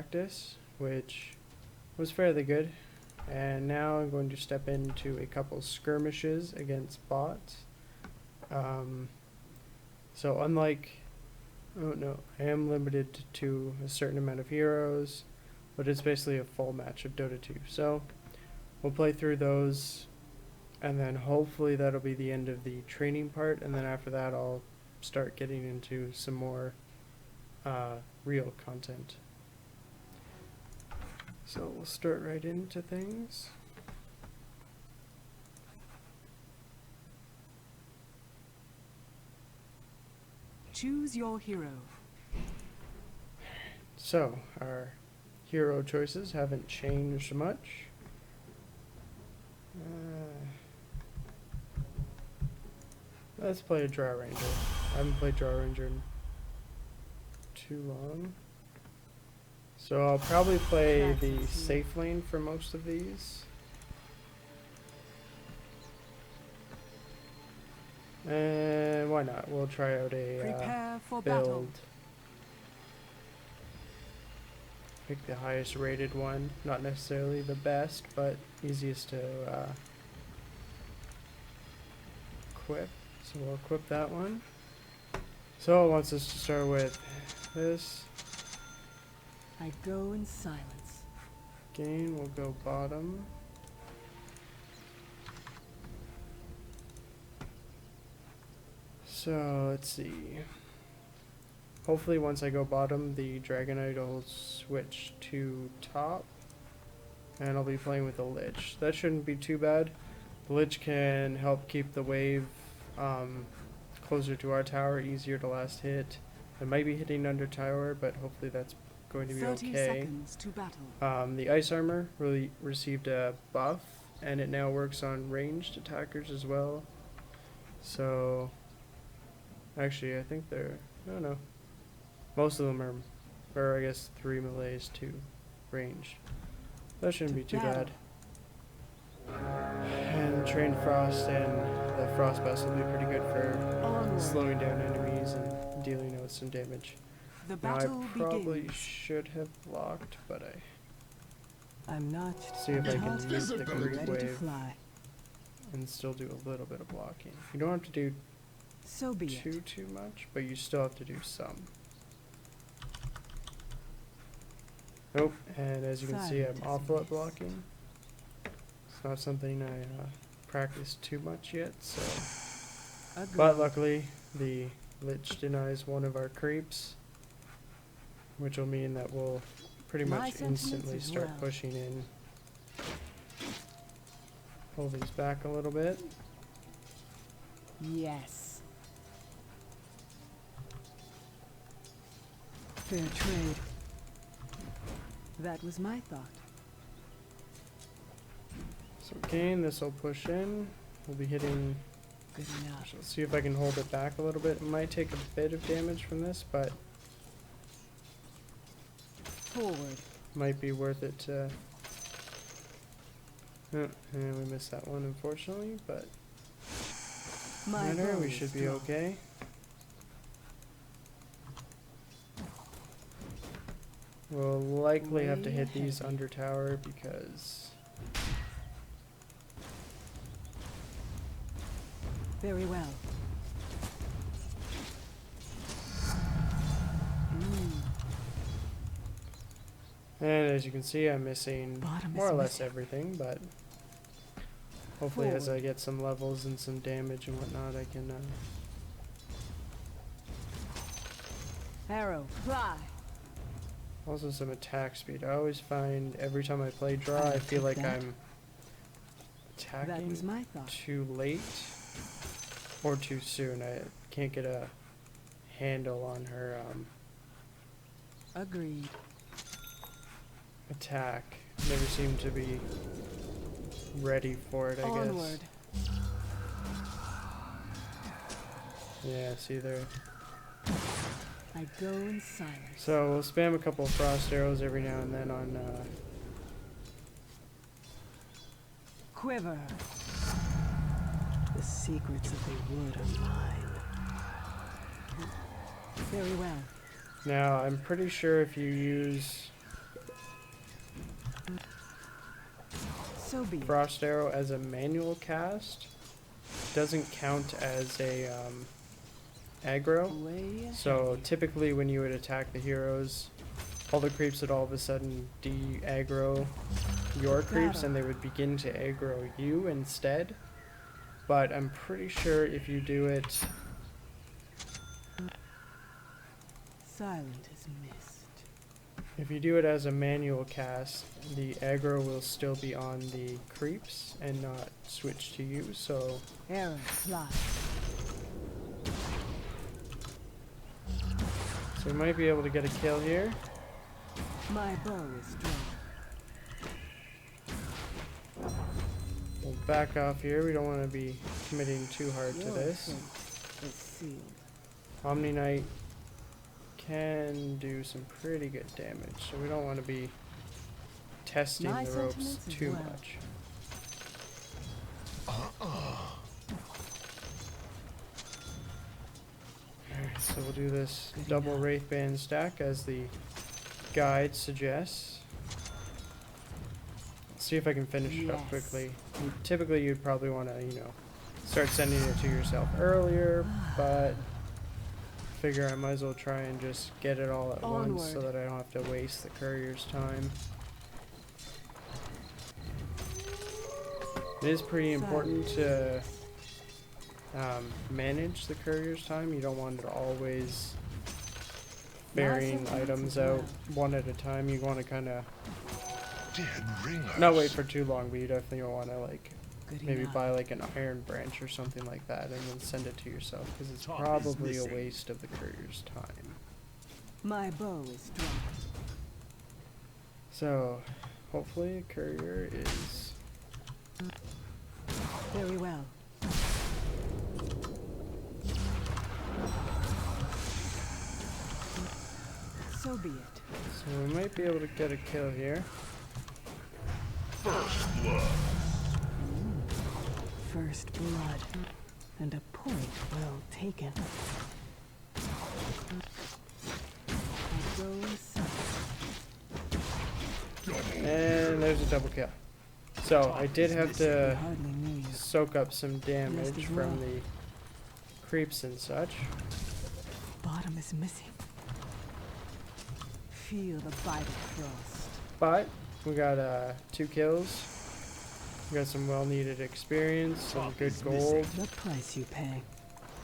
practice, which was fairly good. And now I'm going to step into a couple skirmishes against bots. So unlike, oh no, I am limited to a certain amount of heroes, but it's basically a full match of Dota 2. So we'll play through those, and then hopefully that'll be the end of the training part, and then after that I'll start getting into some more real content. So we'll start right into things. Choose your hero. So our hero choices haven't changed much. Let's play a Drow Ranger. I haven't played Drow Ranger in too long. So I'll probably play the safe lane for most of these. And why not? We'll try out a Prepare for build. battle. Pick the highest rated one. Not necessarily the best, but easiest to equip. So we'll equip that one. So it wants us to start with this. I go in silence. Gain will go bottom. So let's see. Hopefully once I go bottom, the Dragonite will switch to top. And I'll be playing with the Lich. That shouldn't be too bad. The Lich can help keep the wave closer to our tower, easier to last hit. It might be hitting under tower, but hopefully that's going to be 30 okay. seconds to battle. The ice armor really received a buff, and it now works on ranged attackers as well. So, actually, I think they're, I don't know. Most of them are, or I guess 3 melees, 2 ranged. That shouldn't be too bad. And Trained Frost and the Frost Bust will be pretty good for slowing down enemies and dealing with some damage. The Now I battle probably begins. should have blocked, but I'm not. see if I can not use the creep ready to wave fly. and still do a little bit of blocking. You don't have to do So be it. too much, but you still have to do some. Nope, and as you can see, I'm awful at blocking. It's not something I practiced too much yet, so. Agreed. But luckily, the Lich denies one of our creeps, which will mean that we'll pretty My much sentiments instantly as start well. pushing in. Pull these back a little bit. Yes. Fair trade. That was my thought. So again, this will push in. We'll be hitting. Good enough. Let's see if I can hold it back a little bit. It might take a bit of damage from this, but Forward. might be worth it to. Oh, and we missed that one, unfortunately, but My matter, bow we is should be drawn. okay. We'll likely have to Way hit these ahead. under tower because Very well. and as you can see, I'm missing Bottom is more or less missing. everything, but hopefully as I Forward. get some levels and some damage and whatnot, I can Arrow, fly. also some attack speed. I always find every time I play draw, I I feel took like that. I'm That was attacking my thought. too late or too soon. I can't get a handle on her Agreed. attack. Never seem to be ready for it, I Onward. guess. Yeah, see there. I go in silence. So we'll spam a couple of frost arrows every now and then on Quiver. The secrets of the wood are mine. Very well. now I'm pretty sure if you use So be it. Frost Arrow as a manual cast doesn't count as a aggro. Way ahead. So typically when you would attack the heroes, all the creeps would all of a sudden de-aggro your creeps and they would begin to aggro you instead. But I'm pretty sure if you do it... Silent as mist. If you do it as a manual cast, the aggro will still be on the creeps and not switch to you, so... Arrow fly. So we might be able to get a kill here. My bow is strong. We'll back off here, we don't want to be committing too hard to Your this. fate is sealed. Omni Knight can do some pretty good damage, so we don't want to be testing My the ropes sentiments as too well. much. Alright, so we'll do this Good double enough. Wraithband stack as the guide suggests. Let's see if I can finish it up Yes. quickly. Typically you'd probably want to, you know, start sending it to yourself earlier, but figure I might as well try and just get it all at once so Onward. that I don't have to waste the courier's time. It is pretty important to manage the courier's time. You don't want it always burying sentiments items as out well. one at a time. You want to kind of Dead ringers. not wait for too long, but you definitely want to like Good maybe enough. buy like an iron branch or something like that and then send it to yourself because it's Top is probably a missing. waste of the courier's time. My bow is strong. So hopefully a courier is Very well. So be it. so we might be able to get a kill here. First blood. First blood. And a point well taken. I go inside. And there's a double kill. So I did have I to hardly knew you. soak up some damage as from well. the creeps and such. Bottom is missing. Feel the bite of frost. But we got 2 kills. We got some well-needed experience, some Top good is gold. The price you pay.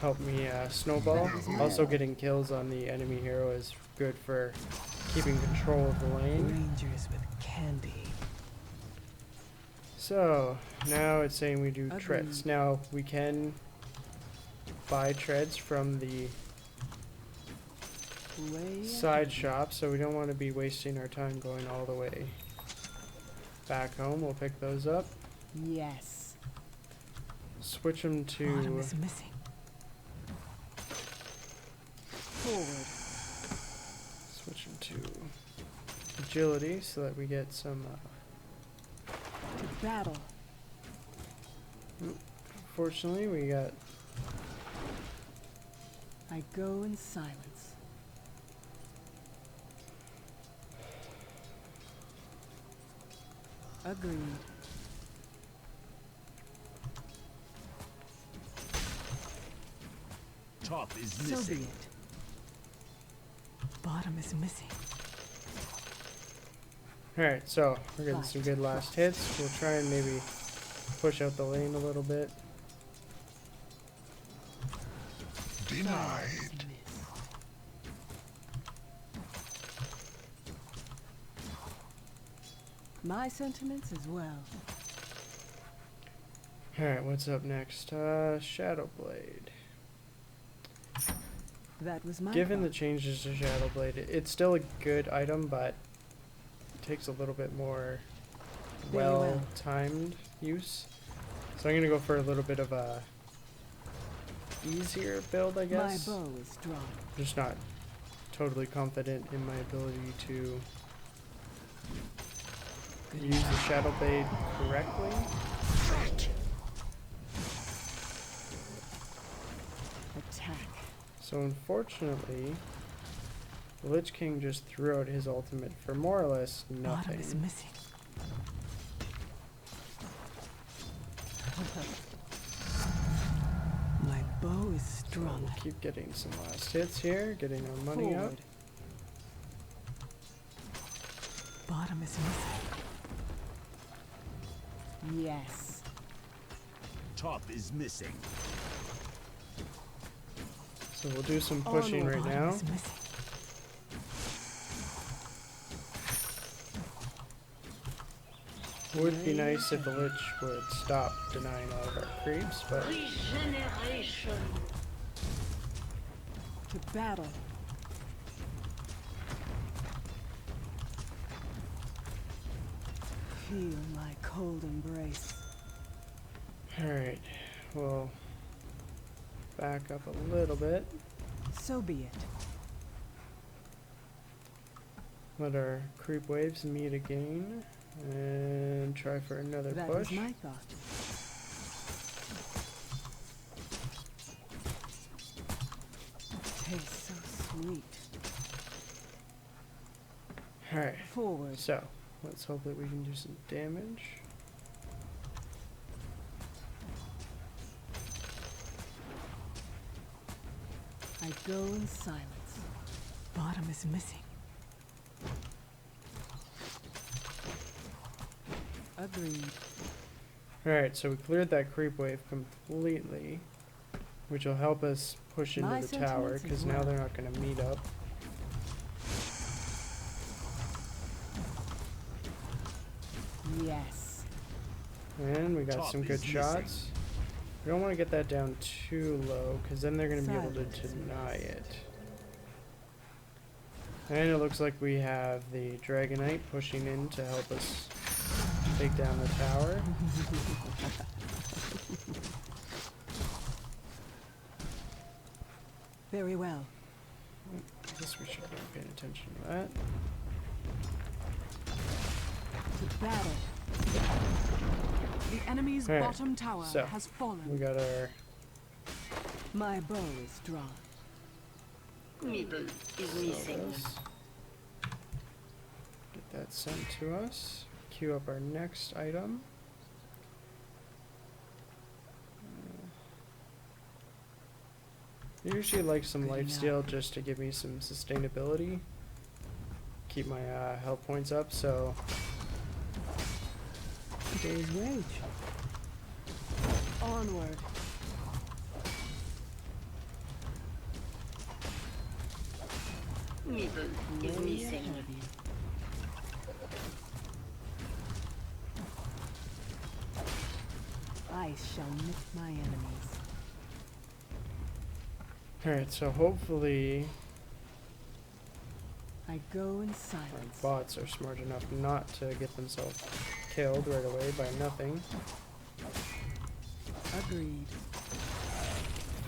Helped me snowball. That is Also well. getting kills on the enemy hero is good for keeping control of the lane. Rangers with candy. So now it's saying we do Agreed. treads. Now we can buy treads from the Way side shop, so we don't want to be wasting our time going all the way back home. We'll pick those up, Yes. switch them Bottom to is missing. Forward. agility so that we get some To battle. fortunately we got I go in silence. Agreed. Top is So be missing. it. Bottom is missing. Alright, so we're getting some Right. good last hits. We'll try and maybe push out the lane a little bit. Denied. My sentiments as well. Alright, what's up next? Shadowblade. That was my Given the call. changes to Shadowblade, it's still a good item, but it takes a little bit more Very well. well-timed use. So I'm gonna go for a little bit of a easier build, I My guess. bow is strong. Just not totally confident in my ability to Good use the Shadowblade correctly. Threat. Attack. So unfortunately, the Lich King just threw out his ultimate for more or less Bottom is nothing. missing. My bow is So strung. we'll keep getting some last hits here, getting our money up. Forward. Bottom is missing. Yes. Top is missing. So we'll do some pushing Onward. right Bottom now. is missing. Would be nice if the Lich would stop denying all of our creeps, but Regeneration. To battle. Feel my cold embrace. alright, we'll back up a little bit. So be it. Let our creep waves meet again, and try for another That push. was my thought. Tastes so sweet. Alright, Forward. so let's hope that we can do some damage. I go in silence. Bottom is missing. Agreed. Alright, so we cleared that creep wave completely, which will help us push into My the tower, sentiments because as now well. they're not going to meet up. Yes. And we got Top some is good missing. shots. We don't want to get that down too low, because then they're going to be able to Silence. deny it. And it looks like we have the Dragonite pushing in to help us take down the tower. Very well. I guess we should be paying attention to that. To battle. The enemy's Alright, bottom tower so, has We fallen. got our My bow is drawn. Middle is missing. this. Get that sent to us. Queue up our next item. I usually like some Good lifesteal just to give me some sustainability. Keep my health points up, so Today's rage. Onward. Middle is Way missing. ahead of you. I shall nip my enemies. alright, so hopefully I go in our silence. bots are smart enough not to get themselves killed right away by nothing. Agreed.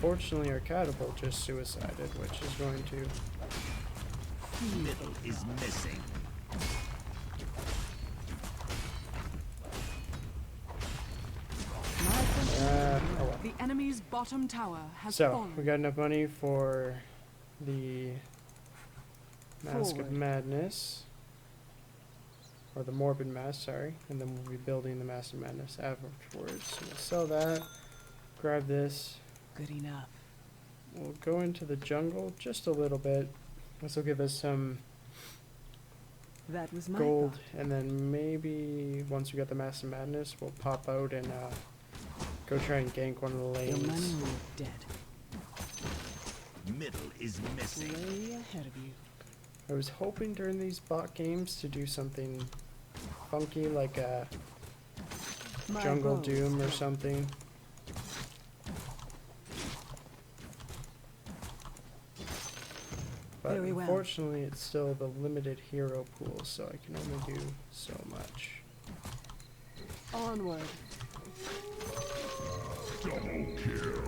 Fortunately, our catapult just suicided, which is going to Middle is missing. My sentiments. oh well. The enemy's bottom tower has So, fallen. we got enough money for the Mask of Forward. Madness. Or the Morbid Mask, sorry. And then we'll be building the Mask of Madness afterwards. So we'll sell that. Grab this. Good enough. We'll go into the jungle just a little bit. This will give us some That was my gold. thought. And then maybe once we get the Mask of Madness, we'll pop out and go try and gank one of the Your money lanes. will dead. Middle is missing. Way ahead of you. I was hoping during these bot games to do something funky like a My Jungle bow is Doom or drawn. something. But Very well. unfortunately, it's still the limited hero pool, so I can only do so much. Onward. Double kill.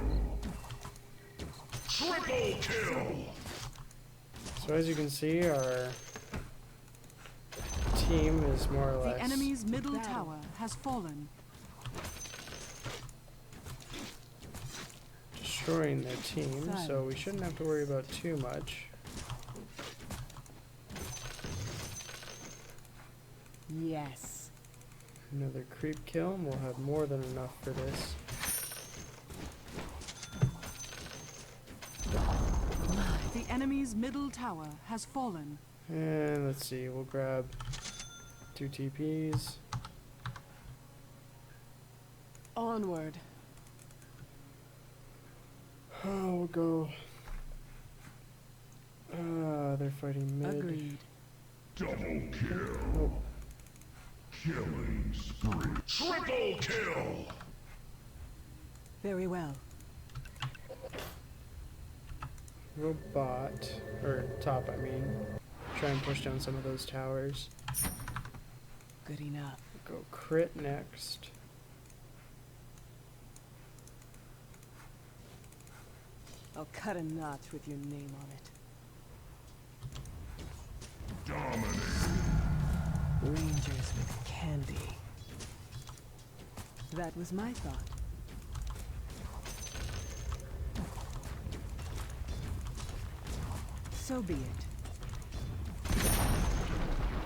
Triple kill. So as you can see, our team is more or The less enemy's middle Battle. tower has fallen. destroying their team, so we shouldn't have to worry about too much. Yes. Another creep kill, and we'll have more than enough for this. The enemy's middle tower has fallen. And let's see, we'll grab 2 TPs. Onward. Oh, we'll go. They're fighting mid. Agreed. Double kill. Nope. Killing spree. Triple kill. Very well. Go bot, or top, I mean. Try and push down some of those towers. Good enough. Go crit next. I'll cut a notch with your name on it. Dominate. Rangers with candy. That was my thought. So be it.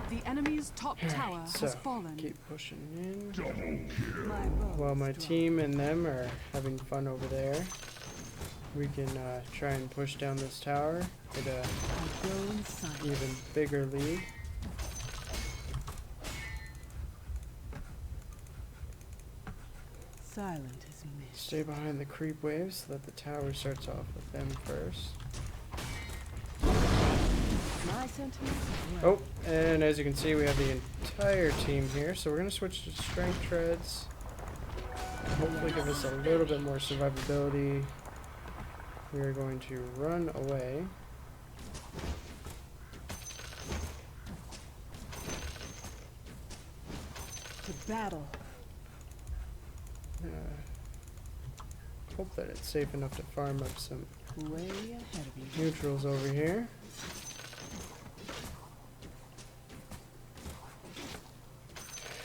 The enemy's top tower So, has fallen. keep pushing in. Double kill. My bow While my is strong. team and them are having fun over there, we can try and push down this tower, get a I go in silence. even bigger lead. Silent as mist. Stay behind the creep waves so that the tower starts off with them first. My sentiments as well. Oh, and as you can see, we have the entire team here, so we're going to switch to strength treads. Hopefully give us a little bit more survivability. We are going to run away. To battle. Hope that it's safe enough to farm up some Way ahead of you. neutrals over here.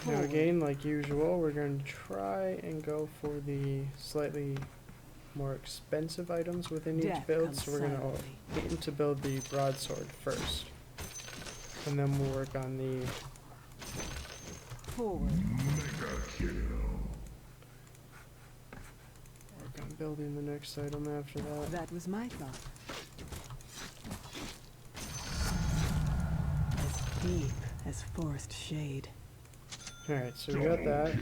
Now again, like usual, we're going to try and go for the slightly more expensive items within each Death build. comes So we're going silently. to aim to build the broadsword first. And then we'll work on the Forward. Mega kill. work on building the next item after that. That was my thought. As deep as forest shade. Alright, so we got that.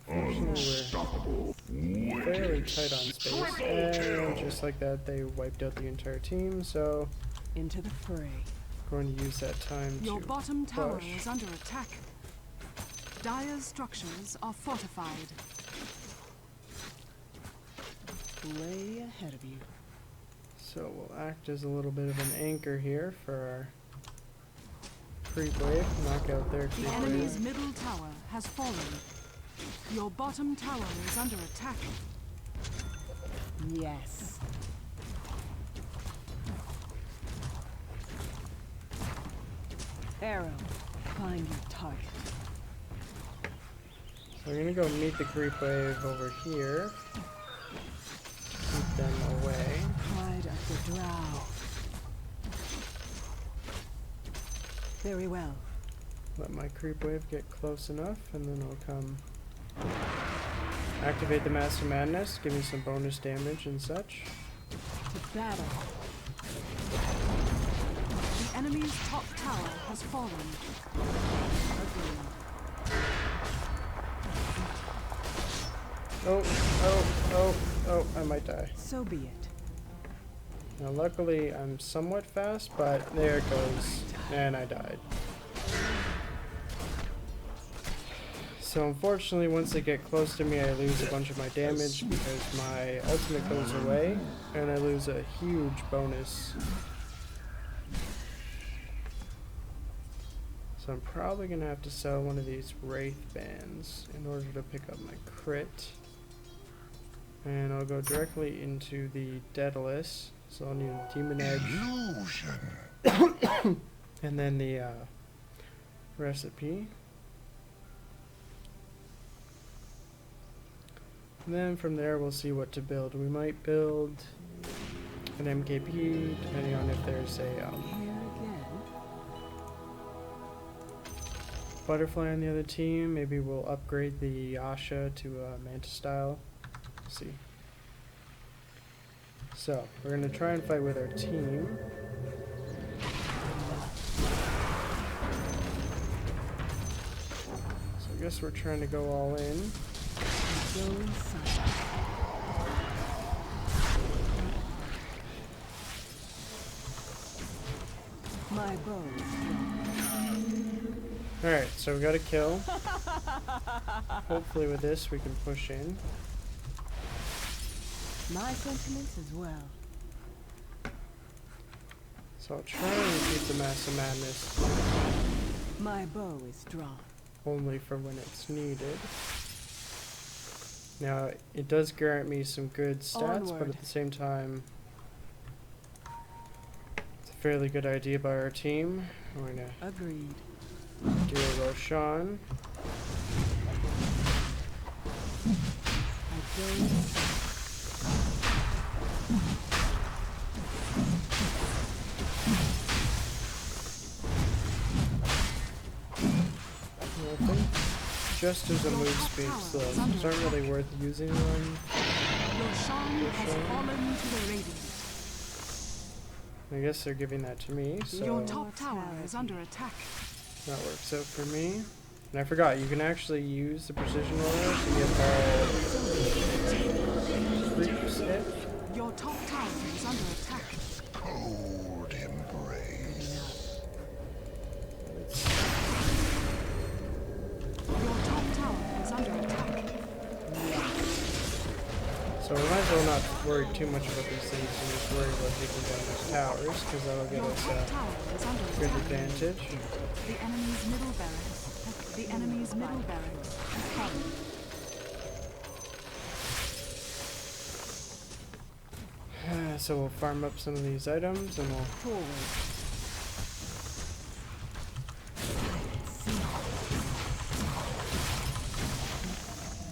Unfortunately, we're fairly tight on space. And just like that, they wiped out the entire team, so Into the fray. going to use that time Your to bottom tower push. is under attack. Dire's structures are fortified. Way ahead of you. So we'll act as a little bit of an anchor here for our creep wave. Knock out their The creep enemy's wave. middle tower has fallen. Your bottom tower is under attack. Yes. Arrow. Find your target. So we're gonna go meet the creep wave over here. Keep them away. Pride of the Drow. Very well. Let my creep wave get close enough, and then I'll come activate the Master Madness, give me some bonus damage and such. To battle. The enemy's top tower has fallen. Oh, I might die. So be it. Now luckily I'm somewhat fast, but there it goes, and I died. So unfortunately, once they get close to me, I lose a bunch of my damage because my ultimate goes away, and I lose a huge bonus. So I'm probably going to have to sell one of these Wraith Bands in order to pick up my crit. And I'll go directly into the Daedalus, so I'll need a Demon Edge, Illusion. and then the recipe. And then from there we'll see what to build. We might build an MKP, depending on if there's a Here again. butterfly on the other team. Maybe we'll upgrade the Asha to Manta style. See. So, we're going to try and fight with our team. So I guess we're trying to go all in. I go in silence. My bow is drawn. Alright, so we got a kill. Hopefully with this we can push in. My sentiments as well. So I'll try and repeat the Mass of Madness My bow is drawn. only for when it's needed. Now, it does grant me some good stats, but Onward. at the same time, it's a fairly good idea by our team. We're going Agreed. to do a Roshan. I go in silence. I think just as a move speed slow, these aren't really worth using one. Roshan has Roshan. fallen to the radiant. I guess they're giving that to me, so Your top tower is under attack. that works out for me. And I forgot, you can actually use the precision roller to get all creeps hit. Your top tower is under attack. Cold embrace. Your top tower is under attack. So we might as well not worry too much about these things and just worry about taking down these towers, because that'll give Your us top a tower is under good attack. advantage. The enemy's middle barracks. The enemy's middle barracks has fallen. So we'll farm up some of these items and we'll Forward.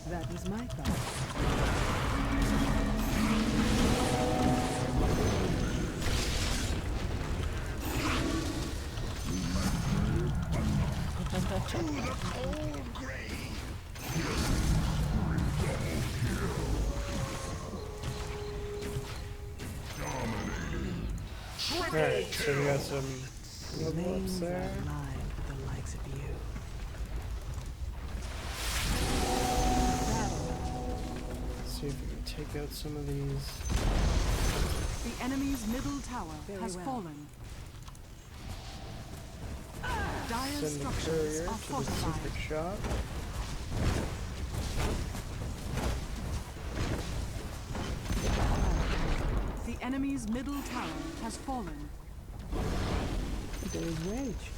That was my thought. Alright, so we got some level ups Names there. are alive with the likes of you. Let's see if we can take out some of these. The enemy's middle tower Very has well. fallen. Dire Send the structures courier are to the fortified. secret shop. The enemy's middle tower has fallen. There's rage.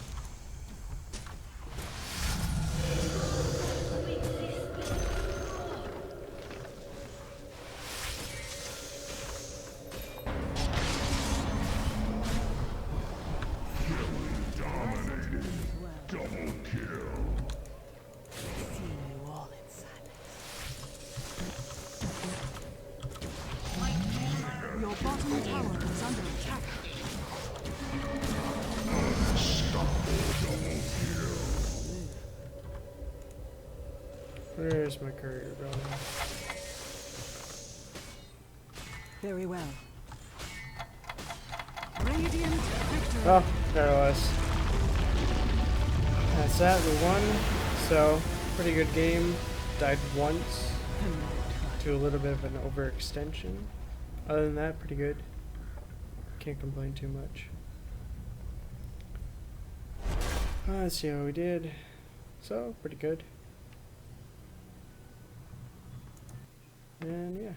Dominated. Well, Double kill. seeing you all in silence. Your bottom tower is under attack. Where's my courier going? Very well. Radiant victory. Oh, there it was. That's that, we won. So, pretty good game. Died once to a little bit of an overextension. Other than that, pretty good. Can't complain too much. Let's see how we did. So, pretty good. And yeah.